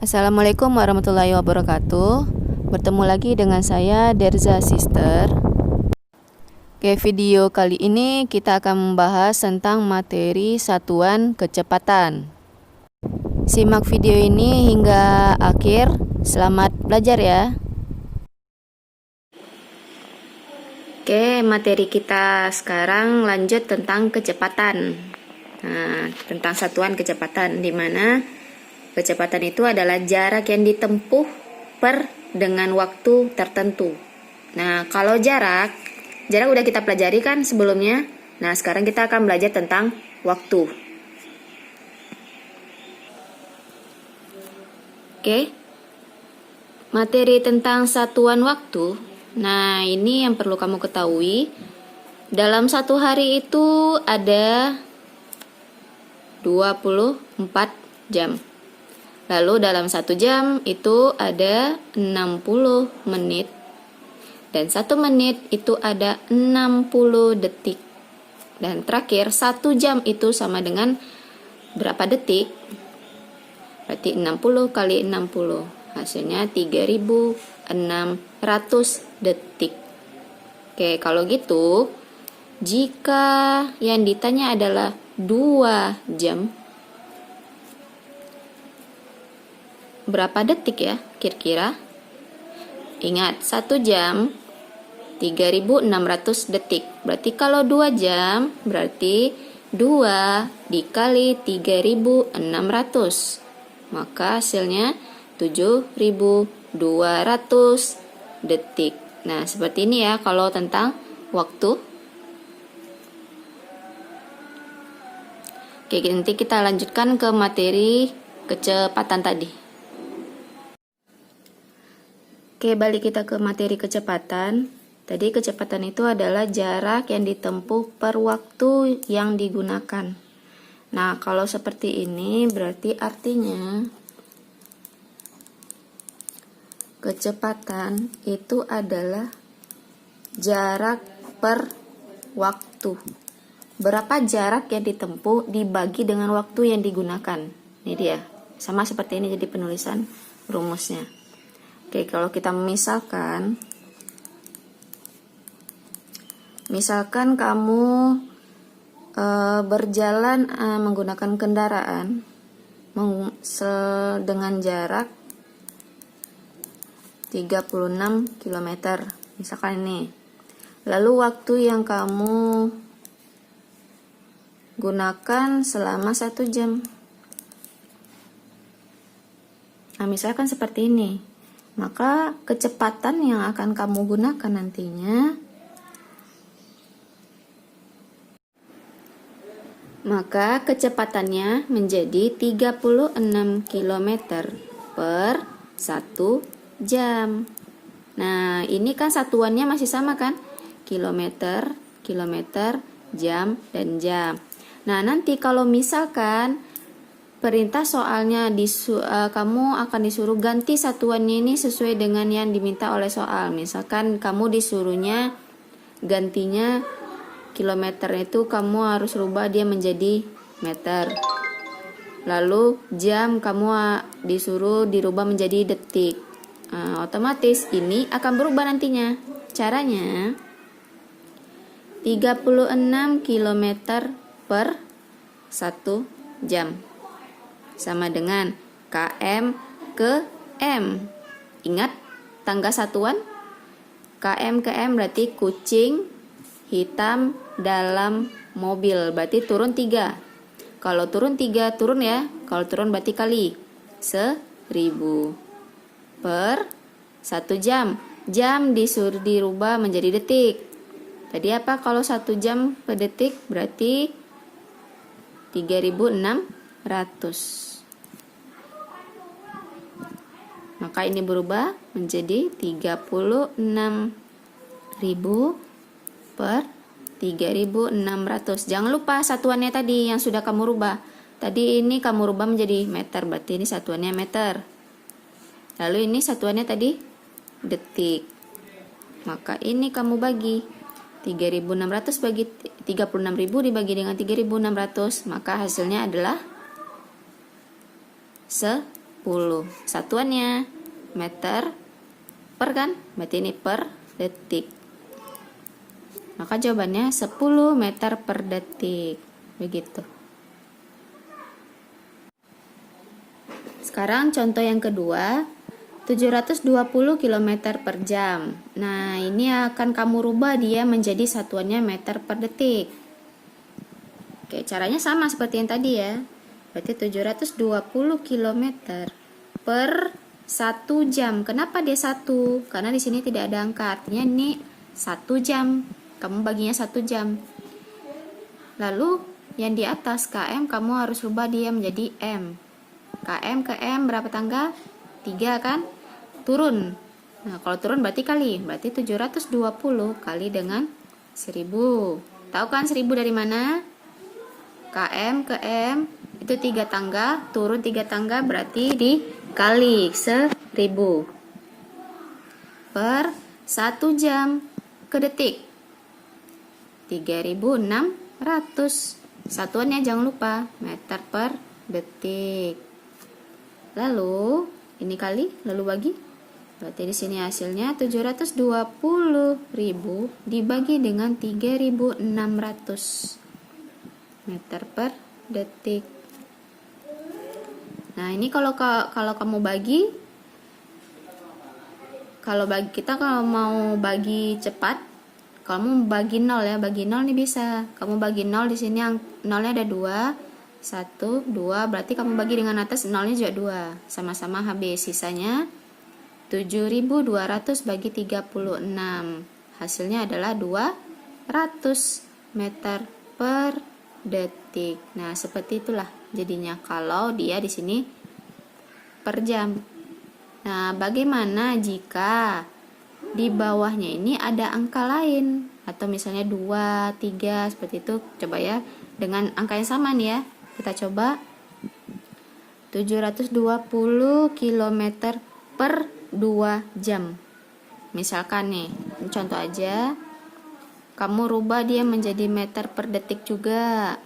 Assalamualaikum warahmatullahi wabarakatuh. Bertemu lagi dengan saya Derza Sister. Oke, video kali ini kita akan membahas tentang materi satuan kecepatan. Simak video ini hingga akhir. Selamat belajar ya. Oke, materi kita sekarang lanjut tentang kecepatan. Tentang satuan kecepatan, di mana kecepatan itu adalah jarak yang ditempuh per dengan waktu tertentu. Nah, kalau jarak udah kita pelajari kan sebelumnya. Nah, sekarang kita akan belajar tentang waktu. Oke. Materi tentang satuan waktu. Nah, ini yang perlu kamu ketahui. Dalam satu hari itu ada 24 jam. Lalu dalam 1 jam itu ada 60 menit. Dan 1 menit itu ada 60 detik. Dan terakhir 1 jam itu sama dengan berapa detik? Berarti 60 kali 60. Hasilnya 3600 detik. Oke, kalau gitu jika yang ditanya adalah 2 jam, berapa detik ya kira-kira? Ingat, 1 jam 3600 detik. Berarti kalau 2 jam berarti 2 dikali 3600. Maka hasilnya 7200 detik. Nah, seperti ini ya kalau tentang waktu. Oke, nanti kita lanjutkan ke materi kecepatan tadi. Oke, balik kita ke materi kecepatan. Tadi kecepatan itu adalah jarak yang ditempuh per waktu yang digunakan. Nah, kalau seperti ini berarti artinya kecepatan itu adalah jarak per waktu. Berapa jarak yang ditempuh dibagi dengan waktu yang digunakan. Ini dia. Sama seperti ini jadi penulisan rumusnya. Oke, kalau kita misalkan kamu berjalan menggunakan kendaraan dengan jarak 36 km. Misalkan ini. Lalu waktu yang kamu gunakan selama 1 jam. Nah, misalkan seperti ini. Maka kecepatan yang akan kamu gunakan nantinya, maka kecepatannya menjadi 36 km per 1 jam. Nah, ini kan satuannya masih sama kan? Kilometer, jam, dan jam. Nah, nanti kalau misalkan perintah soalnya kamu akan disuruh ganti satuannya ini sesuai dengan yang diminta oleh soal. Misalkan kamu disuruhnya gantinya kilometer itu kamu harus rubah dia menjadi meter. Lalu jam kamu disuruh dirubah menjadi detik. Otomatis ini akan berubah nantinya. Caranya 36 km per 1 jam. Sama dengan km ke m. Ingat tangga satuan? Km ke m berarti kucing hitam dalam mobil. Berarti turun 3. Kalau turun 3 turun ya. Kalau turun berarti kali 1000 per 1 jam. Jam disuruh dirubah menjadi detik. Tadi apa kalau 1 jam per detik? Berarti 3600. Maka ini berubah menjadi 36.000 per 3.600. Jangan lupa satuannya tadi yang sudah kamu rubah. Tadi ini kamu rubah menjadi meter, berarti ini satuannya meter. Lalu ini satuannya tadi detik. Maka ini kamu bagi 3.600 bagi 36.000 dibagi dengan 3.600, maka hasilnya adalah Satuannya meter per kan? Berarti ini per detik. Maka jawabannya 10 meter per detik. Begitu. Sekarang contoh yang kedua, 720 km per jam. Nah, ini akan kamu rubah dia menjadi satuannya meter per detik. Oke, caranya sama seperti yang tadi ya. Berarti 720 km per 1 jam. Kenapa dia 1? Karena di sini tidak ada angka, artinya ini 1 jam. Kamu baginya 1 jam. Lalu yang di atas km kamu harus rubah dia menjadi m. km ke m berapa tangga? 3 kan? Turun. Nah, kalau turun berarti kali. Berarti 720 kali dengan 1000. Tahu kan 1000 dari mana? km ke m itu 3 tangga, turun 3 tangga berarti dikali 1000 per 1 jam ke detik 3600. Satuannya jangan lupa meter per detik. Lalu ini kali, lalu bagi. Berarti di sini hasilnya 720.000 dibagi dengan 3600 meter per detik. Nah, ini kalau kamu bagi, kalau mau bagi cepat, kamu bagi 0 ya, bagi 0 nih bisa. Kamu bagi 0 di sini yang 0-nya ada 2, 1, 2, berarti kamu bagi dengan atas 0-nya juga 2. Sama-sama habis. Sisanya 7.200 bagi 36. Hasilnya adalah 200 meter per detik. Nah, seperti itulah jadinya kalau dia di sini per jam. Nah, bagaimana jika di bawahnya ini ada angka lain atau misalnya 2, 3 seperti itu? Coba ya dengan angka yang sama nih ya. Kita coba 720 km per 2 jam. Misalkan nih, ini contoh aja. Kamu rubah dia menjadi meter per detik juga.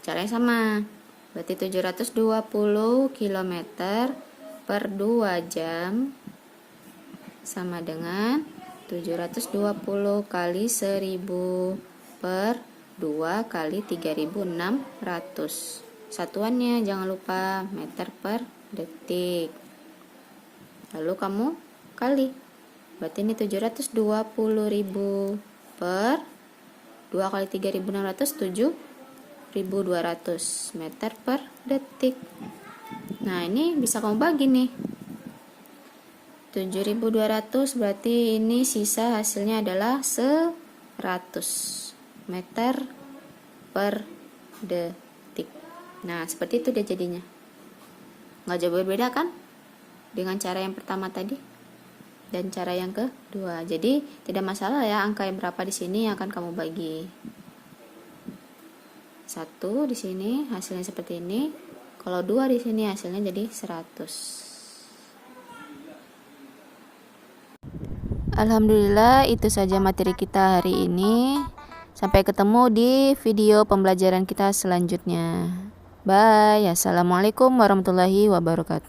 Caranya sama. Berarti 720 km per 2 jam sama dengan 720 kali 1000 per 2 kali 3600. Satuannya jangan lupa meter per detik. Lalu kamu kali. Berarti ini 720.000 per 2 kali 3600, 7.200 meter per detik. Nah, ini bisa kamu bagi nih. 7.200 berarti ini sisa hasilnya adalah 100 meter per detik. Nah, seperti itu dia jadinya. Nggak jauh berbeda kan dengan cara yang pertama tadi dan cara yang kedua. Jadi tidak masalah ya angka yang berapa di sini akan kamu bagi. 1 di sini hasilnya seperti ini. Kalau 2 di sini hasilnya jadi 100. Alhamdulillah, itu saja materi kita hari ini. Sampai ketemu di video pembelajaran kita selanjutnya. Bye. Assalamualaikum warahmatullahi wabarakatuh.